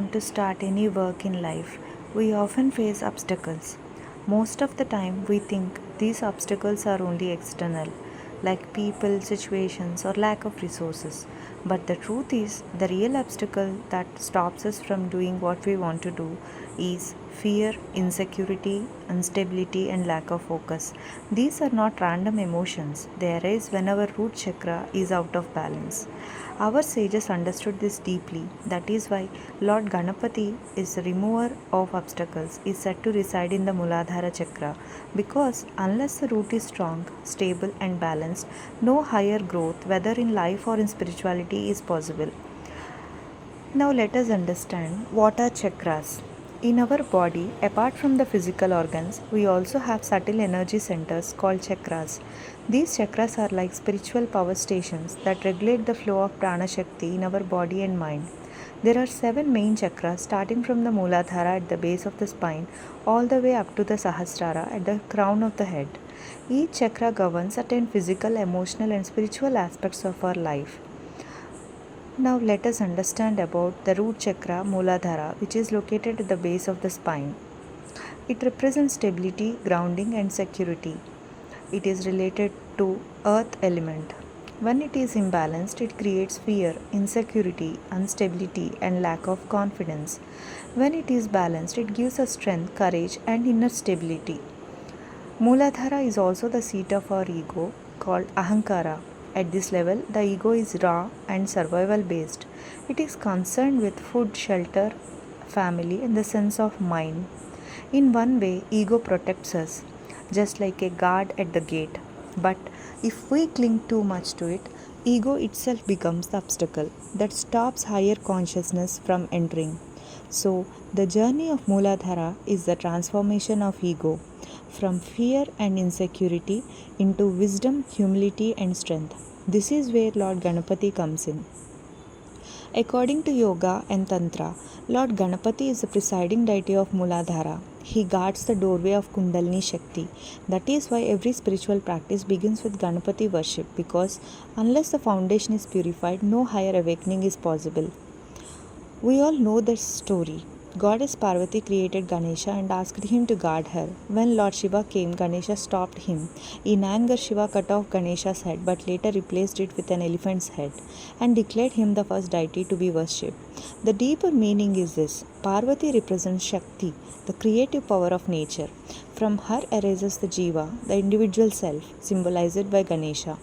want to start any work in life, we often face obstacles. Most of the time, we think these obstacles are only external, like people, situations, or lack of resources. But the truth is, the real obstacle that stops us from doing what we want to do is fear, insecurity, instability, and lack of focus. These are not random emotions, they arise when our root chakra is out of balance. Our sages understood this deeply. That is why Lord Ganapati is the remover of obstacles, is said to reside in the Muladhara chakra, because unless the root is strong, stable, and balanced, no higher growth, whether in life or in spirituality, is possible. Now let us understand what are chakras. In our body, apart from the physical organs, we also have subtle energy centers called chakras. These chakras are like spiritual power stations that regulate the flow of prana shakti in our body and mind. There are 7 main chakras starting from the Muladhara at the base of the spine all the way up to the Sahasrara at the crown of the head. Each chakra governs certain physical, emotional, and spiritual aspects of our life. Now let us understand about the root chakra Muladhara, which is located at the base of the spine. It represents stability, grounding, and security. It is related to earth element. When it is imbalanced, it creates fear, insecurity, instability, and lack of confidence. When it is balanced, it gives us strength, courage, and inner stability. Muladhara is also the seat of our ego, called Ahankara. At this level, the ego is raw and survival based. It is concerned with food, shelter, family, and the sense of mine. In one way, ego protects us, just like a guard at the gate. But if we cling too much to it, ego itself becomes the obstacle that stops higher consciousness from entering. So, the journey of Muladhara is the transformation of ego from fear and insecurity into wisdom, humility, and strength. This is where Lord Ganapati comes in. According to Yoga and Tantra, Lord Ganapati is the presiding deity of Muladhara. He guards the doorway of Kundalini Shakti. That is why every spiritual practice begins with Ganapati worship, because unless the foundation is purified, no higher awakening is possible. We all know the story. Goddess Parvati created Ganesha and asked him to guard her. When Lord Shiva came, Ganesha stopped him. In anger, Shiva cut off Ganesha's head but later replaced it with an elephant's head and declared him the first deity to be worshipped. The deeper meaning is this: Parvati represents Shakti, the creative power of nature. From her arises the Jiva, the individual self, symbolized by Ganesha.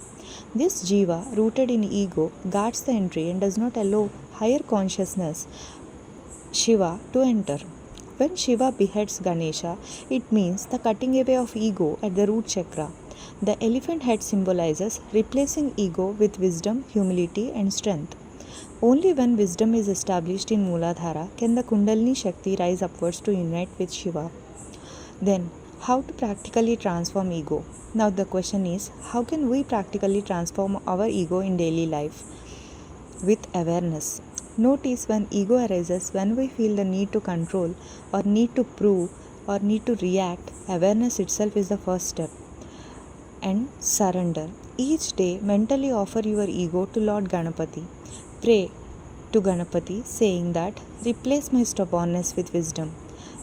This Jiva, rooted in ego, guards the entry and does not allow higher consciousness, Shiva, to enter. When Shiva beheads Ganesha, it means the cutting away of ego at the root chakra. The elephant head symbolizes replacing ego with wisdom, humility, and strength. Only when wisdom is established in Muladhara can the Kundalini Shakti rise upwards to unite with Shiva. Then, how to practically transform ego? Now, the question is, how can we practically transform our ego in daily life? With awareness. Notice when ego arises, when we feel the need to control, or need to prove, or need to react, awareness itself is the first step. And surrender. Each day, mentally offer your ego to Lord Ganapati. Pray to Ganapati, saying that, replace my stubbornness with wisdom.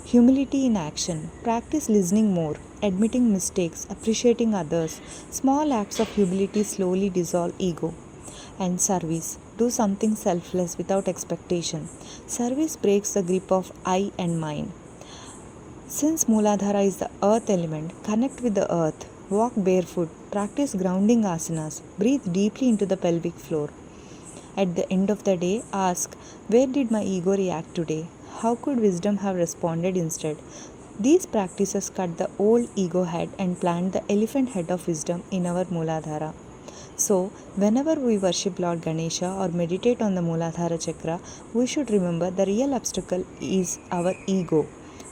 Humility in action. Practice listening more, admitting mistakes, appreciating others. Small acts of humility slowly dissolve ego. And service. Do something selfless without expectation. Service breaks the grip of I and mine. Since Muladhara is the earth element, connect with the earth. Walk barefoot. Practice grounding asanas. Breathe deeply into the pelvic floor. At the end of the day, ask, where did my ego react today? How could wisdom have responded instead? These practices cut the old ego head and plant the elephant head of wisdom in our Muladhara. So, whenever we worship Lord Ganesha or meditate on the Muladhara chakra, we should remember the real obstacle is our ego.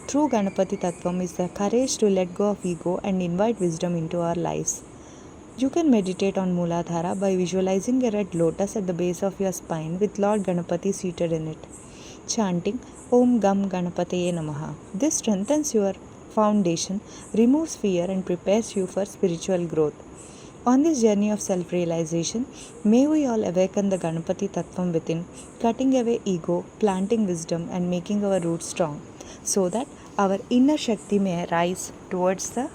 True Ganapati tattvam is the courage to let go of ego and invite wisdom into our lives. You can meditate on Muladhara by visualizing a red lotus at the base of your spine with Lord Ganapati seated in it, chanting Om Gam Ganapataye Namaha. This strengthens your foundation, removes fear, and prepares you for spiritual growth. On this journey of self realization, may we all awaken the Ganapati tattvam within, cutting away ego, planting wisdom, and making our roots strong, so that our inner Shakti may rise towards the